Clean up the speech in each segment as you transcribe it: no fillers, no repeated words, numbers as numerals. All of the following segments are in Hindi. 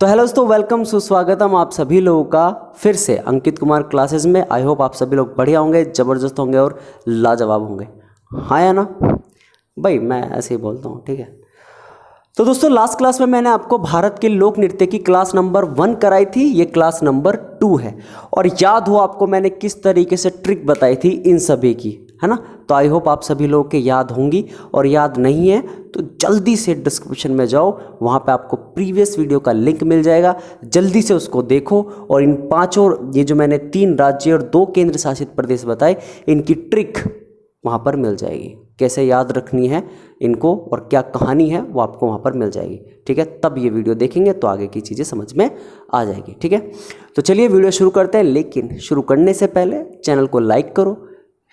तो हेलो दोस्तों, वेलकम सुस्वागतम आप सभी लोगों का फिर से अंकित कुमार क्लासेस में। आई होप आप सभी लोग बढ़िया होंगे, ज़बरदस्त होंगे और लाजवाब होंगे। हाँ या ना भाई, मैं ऐसे ही बोलता हूँ, ठीक है। तो दोस्तों, लास्ट क्लास में मैंने आपको भारत के लोक नृत्य की क्लास नंबर 1 कराई थी, ये क्लास नंबर 2 है। और याद हो आपको मैंने किस तरीके से ट्रिक बताई थी इन सभी की, है ना। तो आई होप आप सभी लोगों के याद होंगी, और याद नहीं है तो जल्दी से डिस्क्रिप्शन में जाओ, वहाँ पे आपको प्रीवियस वीडियो का लिंक मिल जाएगा, जल्दी से उसको देखो। और इन पांचों, ये जो मैंने 3 राज्य और 2 केंद्र शासित प्रदेश बताए, इनकी ट्रिक वहाँ पर मिल जाएगी, कैसे याद रखनी है इनको और क्या कहानी है वो आपको वहाँ पर मिल जाएगी, ठीक है। तब ये वीडियो देखेंगे तो आगे की चीज़ें समझ में आ जाएगी, ठीक है। तो चलिए वीडियो शुरू करते हैं, लेकिन शुरू करने से पहले चैनल को लाइक करो,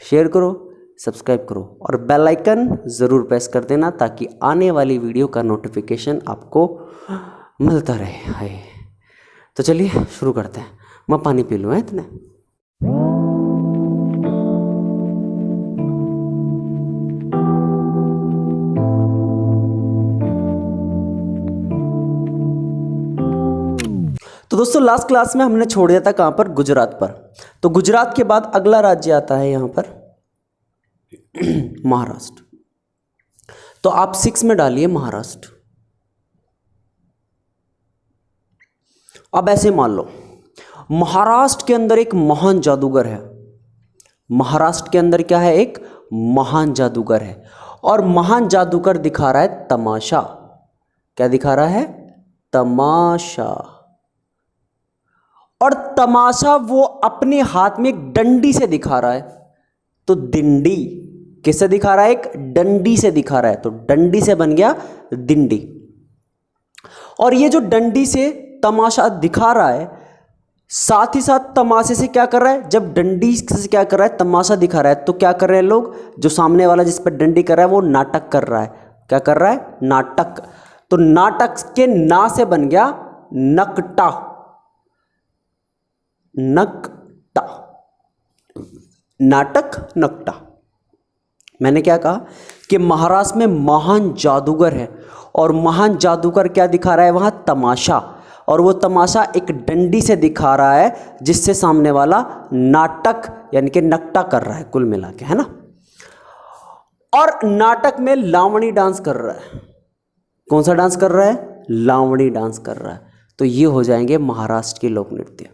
शेयर करो, सब्सक्राइब करो और बेल आइकन ज़रूर प्रेस कर देना, ताकि आने वाली वीडियो का नोटिफिकेशन आपको मिलता रहे। हाय, तो चलिए शुरू करते हैं। मैं पानी पी लूँ इतने। तो दोस्तों, लास्ट क्लास में हमने छोड़ दिया था कहाँ पर, गुजरात पर। तो गुजरात के बाद अगला राज्य आता है यहाँ पर महाराष्ट्र। तो आप 6 में डालिए महाराष्ट्र। अब ऐसे मान लो महाराष्ट्र के अंदर एक महान जादूगर है। महाराष्ट्र के अंदर क्या है, एक महान जादूगर है, और महान जादूगर दिखा रहा है तमाशा। क्या दिखा रहा है? तमाशा। और तमाशा वो अपने हाथ में एक डंडी से दिखा रहा है। तो दिंडी किससे दिखा रहा है? एक डंडी से दिखा रहा है, तो डंडी से बन गया दिंडी। और ये जो डंडी से तमाशा दिखा रहा है, साथ ही साथ तमाशे से क्या कर रहा है? जब डंडी से क्या कर रहा है, तमाशा दिखा रहा है, तो क्या कर रहे हैं लोग? जो सामने वाला जिस पर डंडी कर रहा है वो नाटक कर रहा है। क्या कर रहा है? नाटक। तो नाटक के ना से बन गया नकटा। नकटा, नाटक, नकटा। मैंने क्या कहा कि महाराष्ट्र में महान जादूगर है, और महान जादूगर क्या दिखा रहा है वहां? तमाशा। और वो तमाशा एक डंडी से दिखा रहा है, जिससे सामने वाला नाटक यानी कि नकटा कर रहा है, कुल मिला के, है ना। और नाटक में लावणी डांस कर रहा है। कौन सा डांस कर रहा है? लावणी डांस कर रहा है। तो ये हो जाएंगे महाराष्ट्र के लोक नृत्य।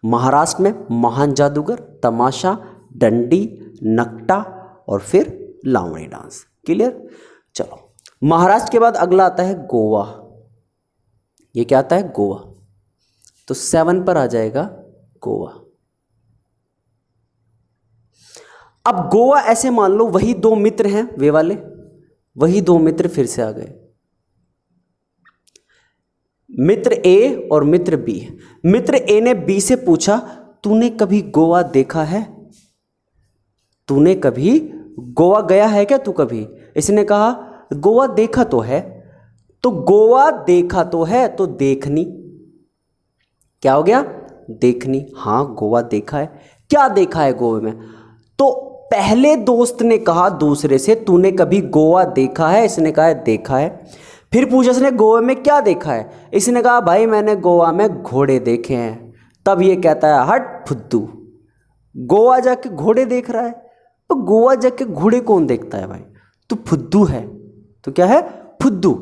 महाराष्ट्र में महान जादूगर, तमाशा, डंडी, नकटा और फिर लावणी डांस। क्लियर? चलो, महाराष्ट्र के बाद अगला आता है गोवा। ये क्या आता है? गोवा। तो 7 पर आ जाएगा गोवा। अब गोवा ऐसे मान लो वही 2 मित्र हैं, वे वाले वही 2 मित्र फिर से आ गए, मित्र ए और मित्र बी। मित्र ए ने बी से पूछा, तूने कभी गोवा देखा है? तूने कभी गोवा गया है क्या? तू कभी? इसने कहा गोवा देखा तो है। तो गोवा देखा तो है, तो देखनी। क्या हो गया? देखनी। हाँ, गोवा देखा है। क्या देखा है गोवा में? तो पहले दोस्त ने कहा दूसरे से, तूने कभी गोवा देखा है? इसने कहा देखा है। फिर पूछा इसने, गोवा में क्या देखा है? इसने कहा भाई मैंने गोवा में घोड़े देखे हैं। तब ये कहता है हट फुद्दू, गोवा जाके घोड़े देख रहा है? तो गोवा जाके घोड़े कौन देखता है भाई? तू फुद्दू है। तो क्या है? फुद्दू।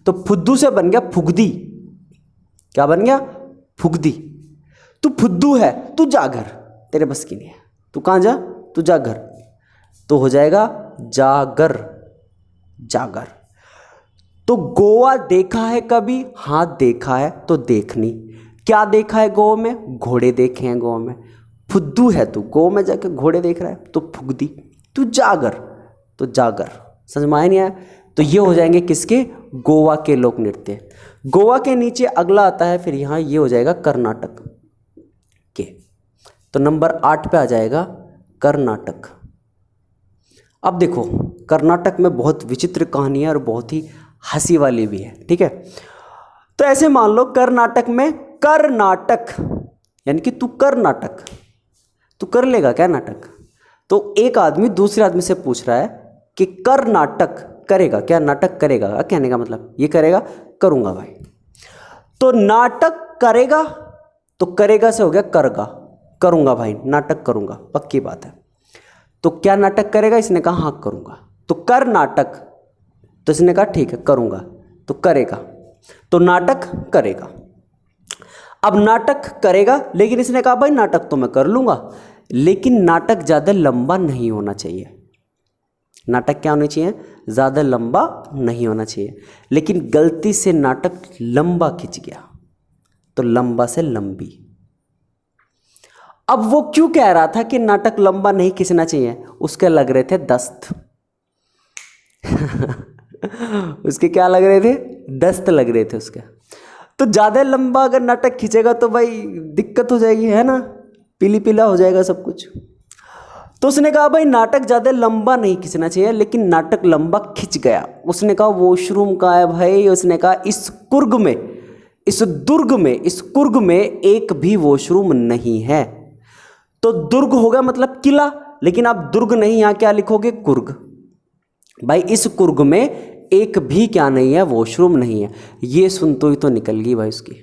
तो फुद्दू से बन गया फुगदी। क्या बन गया? फुगदी। तू फुद्दू है, तू जा घर, तेरे बस की नहीं है, तू कहाँ जा? तू जा घर। तो हो जाएगा जागर। जागर। तो गोवा देखा है कभी? हाँ देखा है, तो देखनी। क्या देखा है गोवा में? घोड़े देखे हैं गोवा में। फुद्दू है तू, गोवा में जाके घोड़े देख रहा है, तो फुगदी। तू जागर, तो जागर। समझ में आया नहीं आया? तो ये हो जाएंगे किसके? गोवा के लोक नृत्य। गोवा के नीचे अगला आता है फिर यहाँ, ये हो जाएगा कर्नाटक के। तो नंबर 8 पे आ जाएगा कर्नाटक। अब देखो, कर्नाटक में बहुत विचित्र कहानी है और बहुत ही हंसी वाली भी है, ठीक है। तो ऐसे मान लो कर्नाटक में कर्नाटक यानी कि तू कर नाटक, तू कर लेगा क्या नाटक? तो एक आदमी दूसरे आदमी से पूछ रहा है कि कर नाटक करेगा क्या? नाटक करेगा, कहने का मतलब ये करेगा, करूंगा भाई। तो नाटक करेगा, तो करेगा से हो गया करगा, करूंगा भाई, नाटक करूंगा, पक्की बात है। तो क्या नाटक करेगा, इसने कहा हाँ करूंगा, तो कर नाटक, तो इसने कहा ठीक है करूंगा, तो करेगा, तो नाटक करेगा। अब नाटक करेगा, लेकिन इसने कहा भाई नाटक तो मैं कर लूंगा, लेकिन नाटक ज़्यादा लंबा नहीं होना चाहिए। नाटक क्या होना चाहिए, ज़्यादा लंबा नहीं होना चाहिए। लेकिन गलती से नाटक लंबा खिंच गया, तो लंबा से लंबी। अब वो क्यों कह रहा था कि नाटक लंबा नहीं खींचना चाहिए, उसके लग रहे थे दस्त उसके क्या लग रहे थे, दस्त लग रहे थे उसके। तो ज़्यादा लंबा अगर नाटक खींचेगा तो भाई दिक्कत हो जाएगी, है ना, पीली पीला हो जाएगा सब कुछ। तो उसने कहा भाई नाटक ज़्यादा लंबा नहीं खींचना चाहिए, लेकिन नाटक लंबा खिंच गया। उसने कहा वॉशरूम कहाँ है भाई, उसने कहा इस कुर्ग में, इस दुर्ग में, इस कुर्ग में एक भी वॉशरूम नहीं है। तो दुर्ग होगा मतलब किला, लेकिन आप दुर्ग नहीं, यहाँ क्या लिखोगे, कुर्ग। भाई इस कुर्ग में एक भी क्या नहीं है, वॉशरूम नहीं है। ये सुनते ही तो निकल गई भाई उसकी।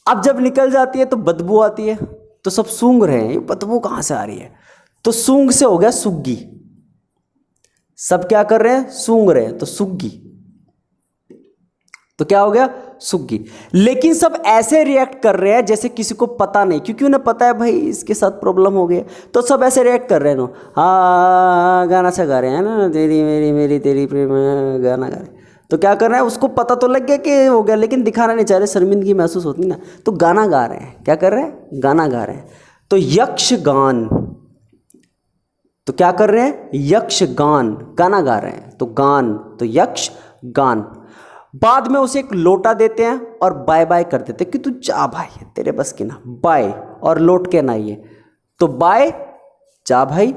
अब जब निकल जाती है तो बदबू आती है, तो सब सूंघ रहे हैं ये बदबू कहाँ से आ रही है, तो सूंघ से हो गया सुग्गी। सब क्या कर रहे हैं, सूंघ रहे हैं, तो सुग्गी, तो क्या हो गया, सुग्गी। लेकिन सब ऐसे रिएक्ट कर रहे हैं जैसे किसी को पता नहीं, क्योंकि उन्हें पता है भाई इसके साथ प्रॉब्लम हो गई, तो सब ऐसे रिएक्ट कर रहे हैं। हाँ गाना सा गा रहे हैं ना, तेरी मेरी मेरी तेरी प्रेम, गाना गा रहे हैं। तो क्या कर रहे हैं, उसको पता तो लग गया कि हो गया, लेकिन दिखाना नहीं चाह रहे, शर्मिंदगी महसूस होती ना, तो गाना गा रहे हैं। क्या कर रहे हैं, गाना गा रहे हैं। तो यक्षगान, तो क्या कर रहे हैं, यक्षगान, गाना गा रहे हैं, तो गान, तो यक्ष गान। बाद में उसे एक लोटा देते हैं और बाय बाय कर देते हैं कि तू जा भाई, तेरे बस की ना, बाय, और लौट के ना आइए। तो बाय, जा भाई,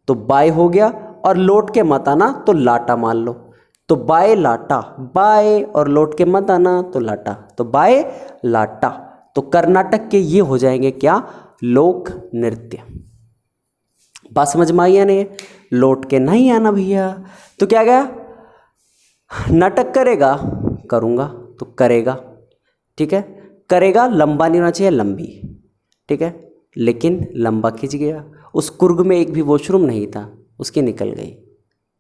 तो बाय हो गया, और लौट के मत आना, तो लाटा मान लो। तो बाय लाटा, बाय और लौट के मत आना, तो लाटा, तो बाय लाटा। तो कर्नाटक के ये हो जाएंगे क्या, लोक नृत्य। बात समझ में आई या नहीं, लौट के नहीं आना भैया। तो क्या गया, नाटक करेगा, करूँगा, तो करेगा, ठीक है, करेगा, लंबा नहीं होना चाहिए, लंबी, ठीक है, लेकिन लंबा खिंच गया। उस कुर्ग में एक भी वॉशरूम नहीं था, उसकी निकल गई।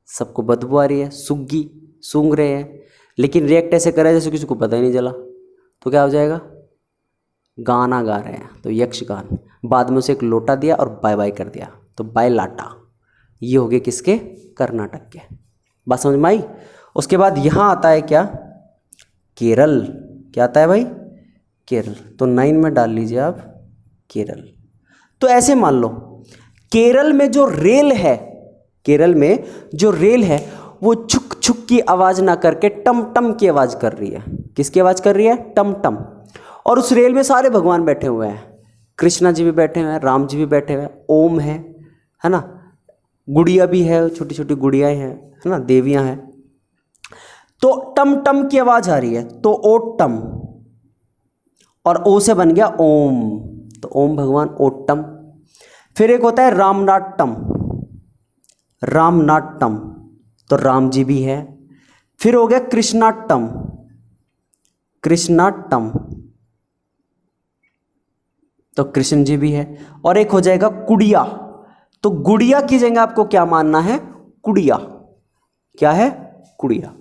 सबको बदबू आ रही है, सुग्गी, सूंघ रहे हैं, लेकिन रिएक्ट ऐसे कर रहे हैं जैसे किसी को पता ही नहीं चला। तो क्या हो जाएगा, गाना गा रहे हैं, तो यक्षगान। बाद में उसे एक लोटा दिया और बाय बाय कर दिया, तो बाय लाटा। ये हो गए किसके, कर्नाटक के। बात समझ में आई। उसके बाद यहाँ आता है क्या, केरल। क्या आता है भाई, केरल। तो 9 में डाल लीजिए आप, केरल। तो ऐसे मान लो केरल में जो रेल है, केरल में जो रेल है वो छुक छुक की आवाज़ ना करके टम टम की आवाज़ कर रही है। किसकी आवाज़ कर रही है, टम टम। और उस रेल में सारे भगवान बैठे हुए हैं, कृष्णा जी भी बैठे हुए हैं, राम जी भी बैठे हुए हैं, ओम है ना, गुड़िया भी है, छोटी छोटी गुड़ियाएँ हैं, है ना, देवियाँ हैं। तो टम टम की आवाज़ आ रही है, तो ओटम, और ओ से बन गया ओम, तो ओम भगवान, ओटम। फिर एक होता है रामनाट्यम, रामनाट्यम, तो राम जी भी है। फिर हो गया कृष्णाट्टम, कृष्णाट्टम, तो कृष्ण जी भी है। और एक हो जाएगा कुड़िया, तो गुड़िया की जगह आपको क्या मानना है, कुड़िया। क्या है, कुड़िया।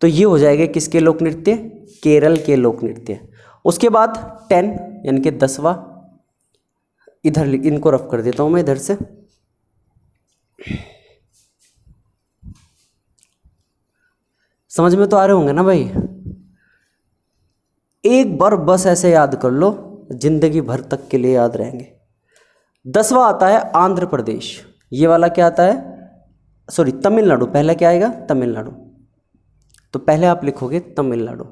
तो ये हो जाएगा किसके लोक नृत्य, केरल के लोक नृत्य। उसके बाद 10 यानी कि 10वां, इधर इनको रफ कर देता हूं मैं इधर से। समझ में तो आ रहे होंगे ना भाई। एक बार बस ऐसे याद कर लो, जिंदगी भर तक के लिए याद रहेंगे। 10वां आता है आंध्र प्रदेश। ये वाला क्या आता है, सॉरी तमिलनाडु। पहला क्या आएगा, तमिलनाडु। तो पहले आप लिखोगे तमिलनाडु।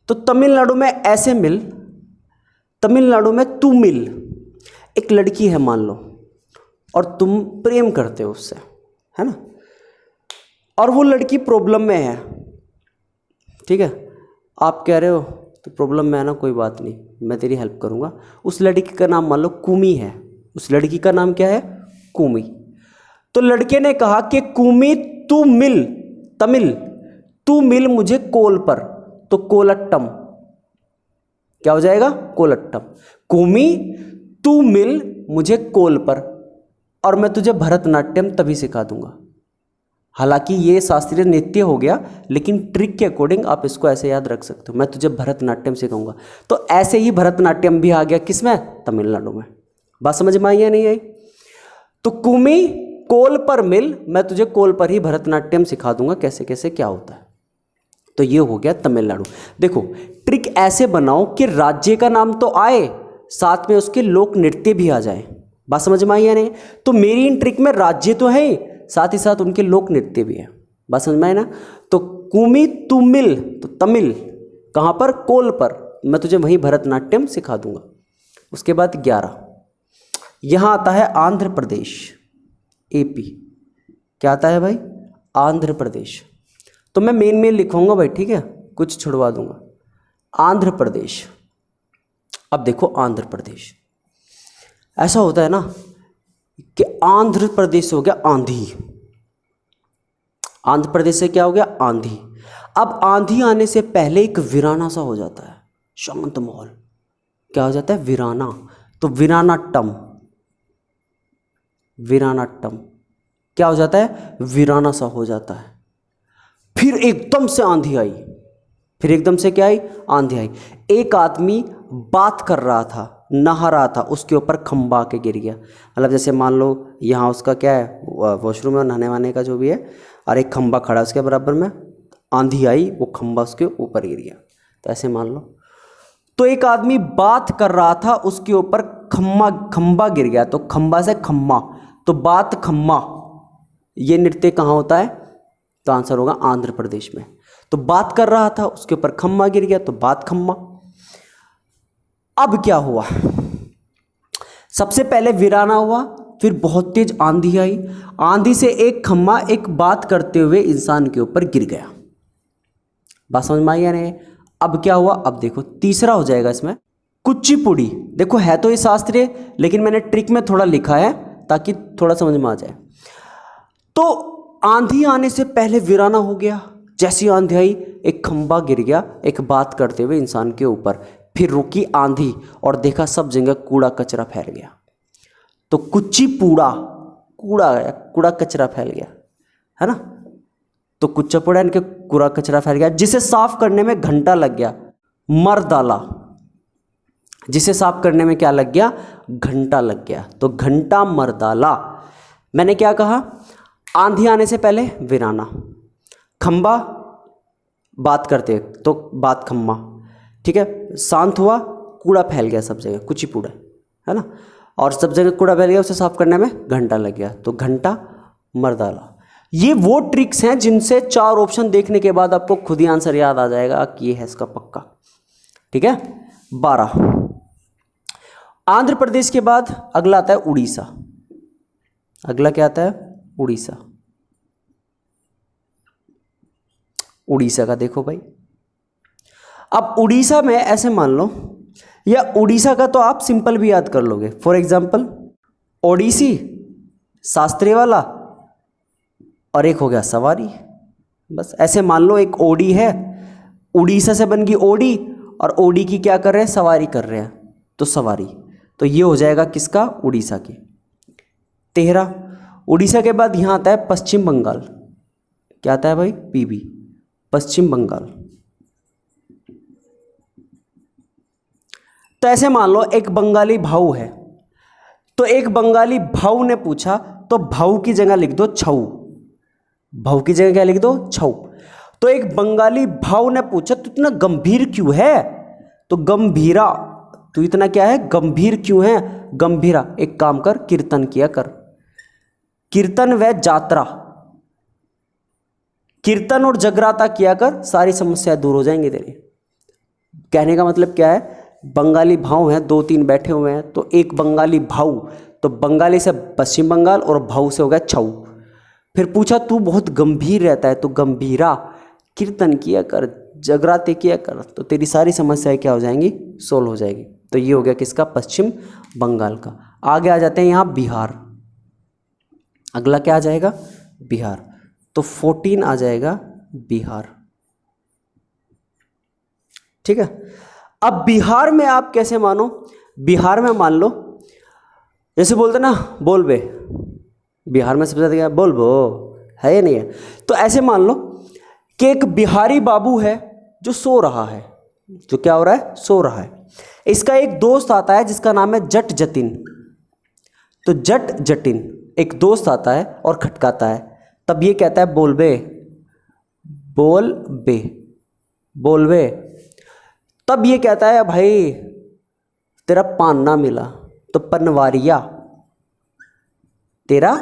तो तमिलनाडु में ऐसे मिल, तमिलनाडु में तू मिल। एक लड़की है मान लो, और तुम प्रेम करते हो उससे, है ना, और वो लड़की प्रॉब्लम में है, ठीक है। आप कह रहे हो तो प्रॉब्लम में है ना, कोई बात नहीं, मैं तेरी हेल्प करूँगा। उस लड़की का नाम मान लो कुमी है, उस लड़की का नाम क्या है, कुमी। तो लड़के ने कहा कि कुमी तू मिल, तमिल तू मिल मुझे कोल पर, तो कोलट्टम क्या हो जाएगा? कोलट्टम। कुमी तू मिल मुझे कोल पर और मैं तुझे भरतनाट्यम तभी सिखा दूंगा। हालांकि ये शास्त्रीय नृत्य हो गया, लेकिन ट्रिक के अकॉर्डिंग आप इसको ऐसे याद रख सकते हो, मैं तुझे भरतनाट्यम सिखाऊंगा। तो ऐसे ही भरतनाट्यम भी आ गया किसमें? तमिलनाडु में। बात समझ में आई या नहीं आई? तो कुमी कोल पर मिल, मैं तुझे कोल पर ही भरतनाट्यम सिखा दूंगा कैसे कैसे क्या होता है। तो ये हो गया तमिलनाडु। देखो ट्रिक ऐसे बनाओ कि राज्य का नाम तो आए, साथ में उसके लोक नृत्य भी आ जाए। बात समझ में आई या नहीं? तो मेरी इन ट्रिक में राज्य तो है ही, साथ ही साथ उनके लोक नृत्य भी है। बात समझ में आई ना? तो कुमी तुमिल, तो तमिल कहाँ पर? कोल पर, मैं तुझे वहीं भरतनाट्यम सिखा दूंगा। उसके बाद 11 यहाँ आता है आंध्र प्रदेश, एपी। क्या आता है भाई? आंध्र प्रदेश। तो मैं मेन लिखूंगा भाई, ठीक है, कुछ छुड़वा दूंगा। आंध्र प्रदेश। अब देखो आंध्र प्रदेश, ऐसा होता है ना कि आंध्र प्रदेश हो गया आंधी। आंध्र प्रदेश से क्या हो गया? आंधी। अब आंधी आने से पहले एक वीराना सा हो जाता है, शांत माहौल। क्या हो जाता है? वीराना। तो वीरानाट्टम, वीरानाट्टम क्या हो जाता है? वीराना सा हो जाता है। फिर एकदम से आंधी आई, फिर एकदम से क्या आई? आंधी आई। एक आदमी बात कर रहा था, नहा रहा था, उसके ऊपर खंबा के गिर गया। मतलब जैसे मान लो यहाँ उसका क्या है, वॉशरूम है, नहाने वाने का जो भी है, और एक खंबा खड़ा है उसके बराबर में, आंधी आई, वो खंबा उसके ऊपर गिर गया। तो ऐसे मान लो। तो एक आदमी बात कर रहा था, उसके ऊपर खंबा गिर गया, तो खंबा से खम्मा, तो बात खम्मा। ये नृत्य कहाँ होता है? तो आंसर होगा आंध्र प्रदेश में। तो बात कर रहा था, उसके ऊपर खम्मा गिर गया, तो बात खम्मा। अब क्या हुआ? सबसे पहले वीराना हुआ, फिर बहुत तेज आंधी आई। आंधी से एक खम्मा एक बात करते हुए इंसान के ऊपर गिर गया। बात समझ में आई या नहीं? अब क्या हुआ? अब देखो तीसरा हो जाएगा इसमें, कुचिपुड़ी। देखो है तो ये शास्त्रीय, लेकिन मैंने ट्रिक में थोड़ा लिखा है ताकि थोड़ा समझ में आ जाए। तो आंधी आने से पहले वीराना हो गया, जैसी आंधी आई एक खंबा गिर गया एक बात करते हुए इंसान के ऊपर, फिर रुकी आंधी और देखा सब जगह कूड़ा कचरा फैल गया। तो कुचिपुड़ा, कूड़ा कचरा फैल गया, है ना? तो कुचिपुड़ा इनके कूड़ा कचरा फैल गया, जिसे साफ करने में घंटा लग गया। मरदाला, जिसे साफ करने में क्या लग गया? घंटा लग गया। तो घंटा मरदाला। मैंने क्या कहा? आंधी आने से पहले वीराना, खंबा बात करते तो बात खम्मा, ठीक है। शांत हुआ, कूड़ा फैल गया सब जगह, कुचिपुड़ा, है ना, और सब जगह कूड़ा फैल गया, उसे साफ करने में घंटा लग गया, तो घंटा मरदाला। ये वो ट्रिक्स हैं जिनसे 4 ऑप्शन देखने के बाद आपको खुद ही आंसर याद आ जाएगा कि ये है इसका पक्का, ठीक है। 12 आंध्र प्रदेश के बाद अगला आता है उड़ीसा। अगला क्या आता है? उड़ीसा। उड़ीसा का देखो भाई, अब उड़ीसा में ऐसे मान लो, या उड़ीसा का तो आप सिंपल भी याद कर लोगे। फॉर एग्जाम्पल ओडिसी शास्त्रीय वाला, और एक हो गया सवारी। बस ऐसे मान लो एक ओडी है, उड़ीसा से बन गई ओडी, और ओडी की क्या कर रहे हैं? सवारी कर रहे हैं, तो सवारी। तो ये हो जाएगा किसका? उड़ीसा की। 13 उड़ीसा के बाद यहाँ आता है पश्चिम बंगाल। क्या आता है भाई? पीबी, पश्चिम बंगाल। तो ऐसे मान लो एक बंगाली भाऊ है, तो एक बंगाली भाऊ ने पूछा, तो भाऊ की जगह लिख दो छऊ। भाऊ की जगह क्या लिख दो? छऊ। तो एक बंगाली भाऊ ने पूछा, तू इतना गंभीर क्यों है? तो गंभीरा, तू इतना क्या है? गंभीर क्यों है? गंभीरा। एक काम कर, कीर्तन किया कर। कीर्तन व जात्रा, कीर्तन और जगराता किया कर, सारी समस्याएं दूर हो जाएंगी तेरी। कहने का मतलब क्या है? बंगाली भाव हैं, 2-3 बैठे हुए हैं, तो एक बंगाली भाऊ, तो बंगाली से पश्चिम बंगाल और भाऊ से हो गया छऊ। फिर पूछा तू बहुत गंभीर रहता है, तो गंभीरा, कीर्तन किया कर, जगराते किया कर, तो तेरी सारी समस्याएं क्या हो जाएंगी? सोल्व हो जाएगी। तो ये हो गया किसका? पश्चिम बंगाल का। आगे आ जाते हैं यहाँ बिहार। अगला क्या आ जाएगा? बिहार। तो 14 आ जाएगा बिहार। ठीक है। अब बिहार में आप कैसे मानो, बिहार में मान लो जैसे बोलते ना बोल बे, बिहार में सबसे ज़्यादा क्या बोल बो है या नहीं है, तो ऐसे मान लो कि एक बिहारी बाबू है जो सो रहा है, जो क्या हो रहा है, सो रहा है। इसका एक दोस्त आता है जिसका नाम है जट जतिन। तो जट जटिन एक दोस्त आता है और खटकाता है, तब ये कहता है बोल बे, बोल बे, बोल बे। तब ये कहता है भाई तेरा पान ना मिला, तो पनवारिया, तेरा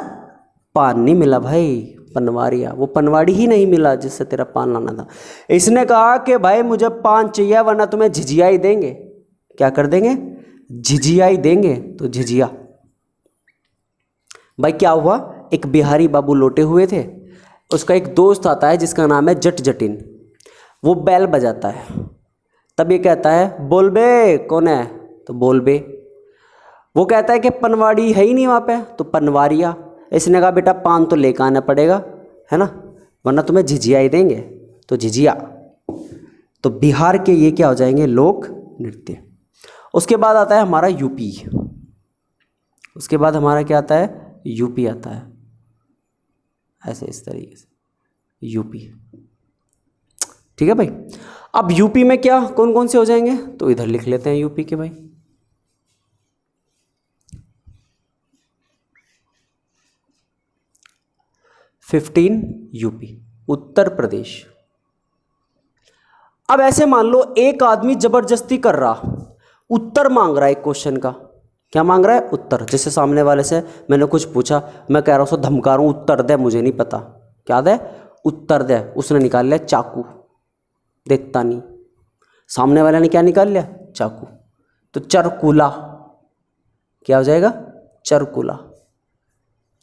पान नहीं मिला भाई, पनवारिया, वो पनवाड़ी ही नहीं मिला जिससे तेरा पान लाना था। इसने कहा कि भाई मुझे पान चाहिए वरना तुम्हें झिझिया ही देंगे। क्या कर देंगे, झिझिया ही देंगे। तो झिझिया भाई क्या हुआ, एक बिहारी बाबू लौटे हुए थे, उसका एक दोस्त आता है जिसका नाम है जट जटिन, वो बैल बजाता है। तब ये कहता है बोल बे, कौन है, तो बोल बे। वो कहता है कि पनवाड़ी है ही नहीं वहाँ पे, तो पनवारिया। इसने कहा बेटा पान तो लेकर आना पड़ेगा, है ना, वरना तुम्हें झिझिया ही देंगे, तो झिझिया। तो बिहार के ये क्या हो जाएंगे, लोक नृत्य। उसके बाद आता है हमारा यूपी, उसके बाद हमारा क्या आता है, यूपी आता है, ऐसे इस तरीके से यूपी। ठीक है भाई। अब यूपी में क्या कौन कौन से हो जाएंगे, तो इधर लिख लेते हैं यूपी के भाई। यूपी, उत्तर प्रदेश। अब ऐसे मान लो एक आदमी जबरदस्ती कर रहा, उत्तर मांग रहा है एक क्वेश्चन का। क्या मांग रहा है, उत्तर। जैसे सामने वाले से मैंने कुछ पूछा, मैं कह रहा हूँ उसको धमका रहा हूँ, उत्तर दे, मुझे नहीं पता, क्या दे, उत्तर दे। उसने निकाल लिया चाकू, देखता नहीं, सामने वाले ने क्या निकाल लिया, चाकू। तो चरकुला, क्या हो जाएगा, चरकुला।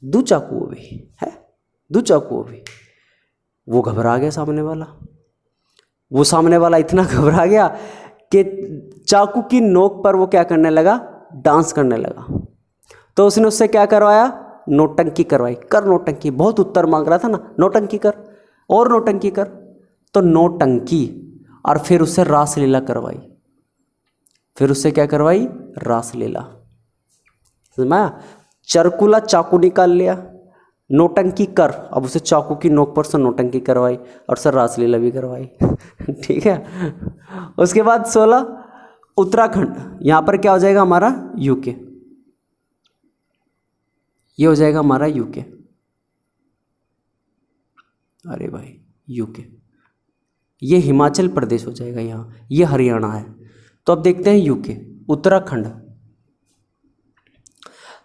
दो चाकू वो भी है, दो चाकू वो भी। वो घबरा गया सामने वाला, वो सामने वाला इतना घबरा गया कि चाकू की नोक पर वो क्या करने लगा, डांस करने लगा। तो उसने उससे क्या करवाया, नोटंकी करवाई। कर नोटंकी, बहुत उत्तर मांग रहा था ना, नोटंकी कर और नोटंकी कर। तो नोटंकी, और फिर उससे रासलीला करवाई, फिर उससे क्या करवाई, रासलीला। समझ में आया? चरकुला चाकू निकाल लिया, नोटंकी कर, अब उसे चाकू की नोक पर से नोटंकी करवाई और सर रासलीला भी करवाई। ठीक है। उसके बाद 16 उत्तराखंड, यहाँ पर क्या हो जाएगा हमारा, यूके। ये हो जाएगा हमारा यूके। अरे भाई यूके, ये हिमाचल प्रदेश हो जाएगा यहाँ, ये हरियाणा है। तो अब देखते हैं यूके, उत्तराखंड।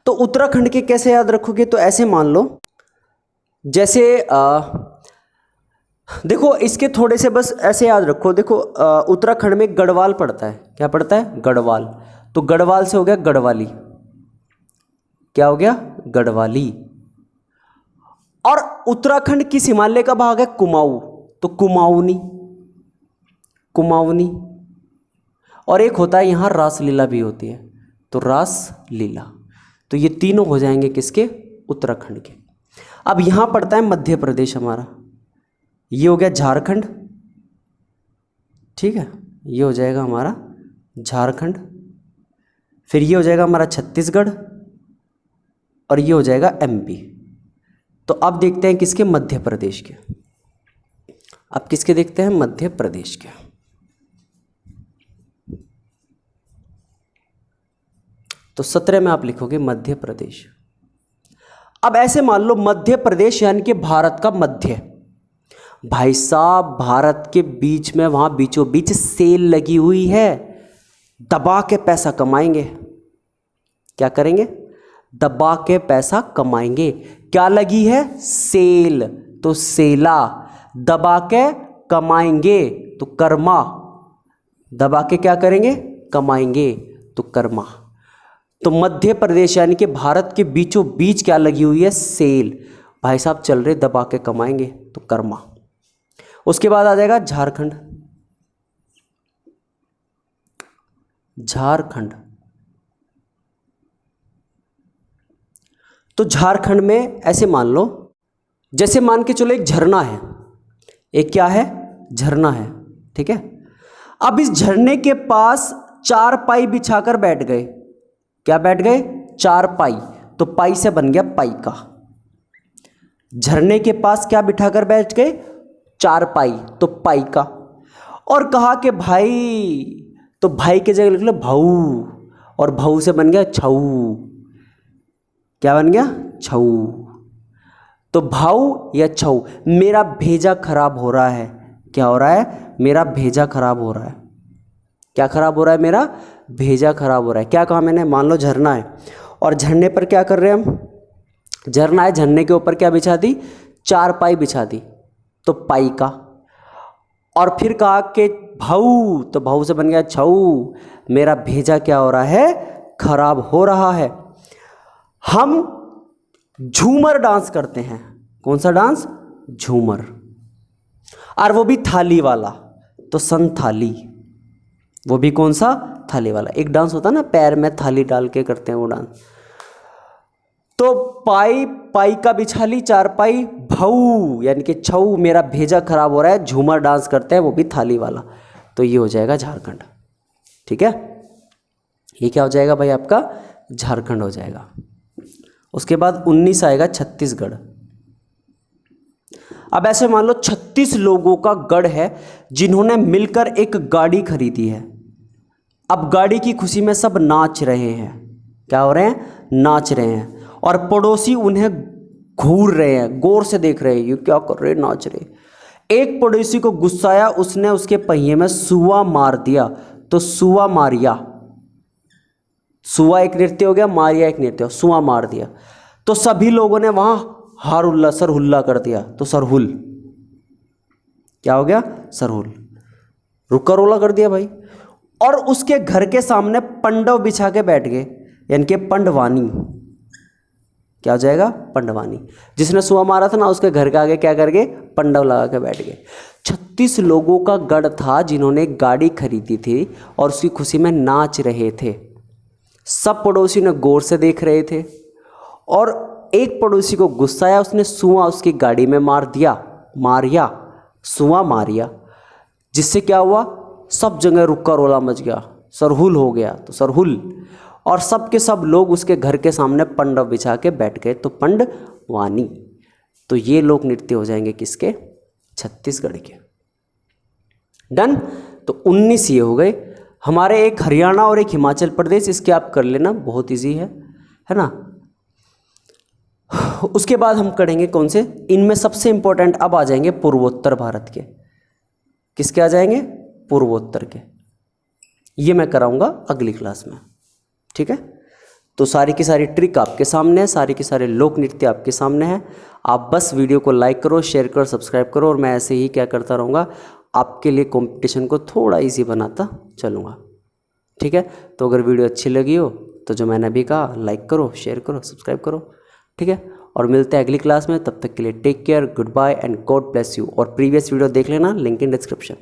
तो उत्तराखंड के कैसे याद रखोगे, तो ऐसे मान लो जैसे देखो इसके थोड़े से बस ऐसे याद रखो। देखो उत्तराखंड में गढ़वाल पड़ता है, क्या पड़ता है, गढ़वाल। तो गढ़वाल से हो गया गढ़वाली, क्या हो गया, गढ़वाली। और उत्तराखंड किस हिमालय का भाग है, कुमाऊं, तो कुमाऊनी, कुमाऊनी। और एक होता है यहाँ रासलीला भी होती है, तो रासलीला। तो ये तीनों हो जाएंगे किसके, उत्तराखंड के। अब यहाँ पड़ता है मध्य प्रदेश हमारा, ये हो गया झारखंड। ठीक है, ये हो जाएगा हमारा झारखंड। फिर ये हो जाएगा हमारा छत्तीसगढ़, और ये हो जाएगा एमपी। तो अब देखते हैं किसके, मध्य प्रदेश के। अब किसके देखते हैं, मध्य प्रदेश के। तो 17 में आप लिखोगे मध्य प्रदेश। अब ऐसे मान लो मध्य प्रदेश यानी कि भारत का मध्य। भाई साहब भारत के बीच में, वहां बीचों बीच सेल लगी हुई है, दबा के पैसा कमाएंगे। क्या करेंगे, दबा के पैसा कमाएंगे। क्या लगी है, सेल, तो सेला। दबा के कमाएंगे, तो कर्मा। दबा के क्या करेंगे, कमाएंगे, तो कर्मा। तो मध्य प्रदेश यानी कि भारत के बीचों बीच क्या लगी हुई है, सेल। भाई साहब चल रहे, दबा के कमाएंगे, तो कर्मा। उसके बाद आ जाएगा झारखंड, झारखंड। तो झारखंड में ऐसे मान लो, जैसे मान के चलो एक झरना है, एक क्या है, झरना है। ठीक है। अब इस झरने के पास चारपाई बिछाकर बैठ गए। क्या बैठ गए? चारपाई। तो पाई से बन गया पाई का। झरने के पास क्या बिठाकर बैठ गए? चारपाई, तो पाई का। और कहा कि भाई, तो भाई की जगह लिख लो भाऊ, और भाऊ से बन गया छऊ। क्या बन गया? छऊ। तो भाऊ या छऊ, मेरा भेजा खराब हो रहा है। क्या हो रहा है? मेरा भेजा खराब हो रहा है। क्या खराब हो रहा है? मेरा भेजा खराब हो रहा है। क्या कहा मैंने? मान लो झरना है, और झरने पर क्या कर रहे हैं हम? झरना है, झरने के ऊपर क्या बिछा दी? चारपाई बिछा दी, तो पाई का। और फिर कहा कि भाऊ, तो भाऊ से बन गया छऊ, मेरा भेजा क्या हो रहा है? खराब हो रहा है। हम झूमर डांस करते हैं। कौन सा डांस? झूमर। और वो भी थाली वाला, तो संथाली। वो भी कौन सा? थाली वाला। एक डांस होता है ना, पैर में थाली डाल के करते हैं वो डांस। तो पाई, पाई का बिछा ली चारपाई, भाऊ यानी कि छऊ, मेरा भेजा खराब हो रहा है, झूमर डांस करते हैं, वो भी थाली वाला। तो ये हो जाएगा झारखंड। ठीक है, ये क्या हो जाएगा भाई? आपका झारखंड हो जाएगा। उसके बाद 19 आएगा छत्तीसगढ़। अब ऐसे मान लो 36 लोगों का गढ़ है जिन्होंने मिलकर एक गाड़ी खरीदी है। अब गाड़ी की खुशी में सब नाच रहे हैं। क्या हो रहे हैं? नाच रहे हैं। और पड़ोसी उन्हें घूर रहे हैं, गौर से देख रहे हैं, ये क्या कर रहे हैं? नाच रहे। एक पड़ोसी को गुस्सा आया, उसने उसके पहिए में सुआ मार दिया, तो सुआ मारिया। सुआ एक नृत्य हो गया, मारिया एक नृत्य, सुआ मार दिया। तो सभी लोगों ने वहां हारुल्ला, सरहुल्ला कर दिया, तो सरहुल। क्या हो गया? सरहुल। रुक्का रोला कर दिया भाई। और उसके घर के सामने पंडव बिछा के बैठ गए, यानी कि पंडवानी। क्या हो जाएगा? पंडवानी। जिसने सुआ मारा था ना, उसके घर के आगे क्या करके? पंडव लगा के बैठ गए। 36 लोगों का गढ़ था जिन्होंने एक गाड़ी खरीदी थी और उसकी खुशी में नाच रहे थे। सब पड़ोसी ने गौर से देख रहे थे, और एक पड़ोसी को गुस्सा आया, उसने सुआ उसकी गाड़ी में मार दिया, मारिया, सुआ मारिया। जिससे क्या हुआ? सब जगह रुक्का रोला मच गया, सरहुल हो गया, तो सरहुल। और सब के सब लोग उसके घर के सामने पंडव बिछा के बैठ गए, तो पंडवानी। तो ये लोक नृत्य हो जाएंगे किसके? छत्तीसगढ़ के। डन। तो 19 ये हो गए हमारे। एक हरियाणा और एक हिमाचल प्रदेश, इसके आप कर लेना, बहुत इजी है ना। उसके बाद हम करेंगे कौन से? इनमें सबसे इंपॉर्टेंट अब आ जाएंगे पूर्वोत्तर भारत के। किसके आ जाएंगे? पूर्वोत्तर के। ये मैं कराऊंगा अगली क्लास में। ठीक है, तो सारी की सारी ट्रिक आपके सामने है, सारी के सारे लोक नृत्य आपके सामने है। आप बस वीडियो को लाइक करो, शेयर करो, सब्सक्राइब करो, और मैं ऐसे ही क्या करता रहूँगा, आपके लिए कंपटीशन को थोड़ा इजी बनाता चलूँगा। ठीक है, तो अगर वीडियो अच्छी लगी हो तो जो मैंने अभी कहा, लाइक करो, शेयर करो, सब्सक्राइब करो। ठीक है, और मिलते हैं अगली क्लास में। तब तक के लिए take care, goodbye and God bless you. और प्रीवियस वीडियो देख लेना, लिंक इन डिस्क्रिप्शन।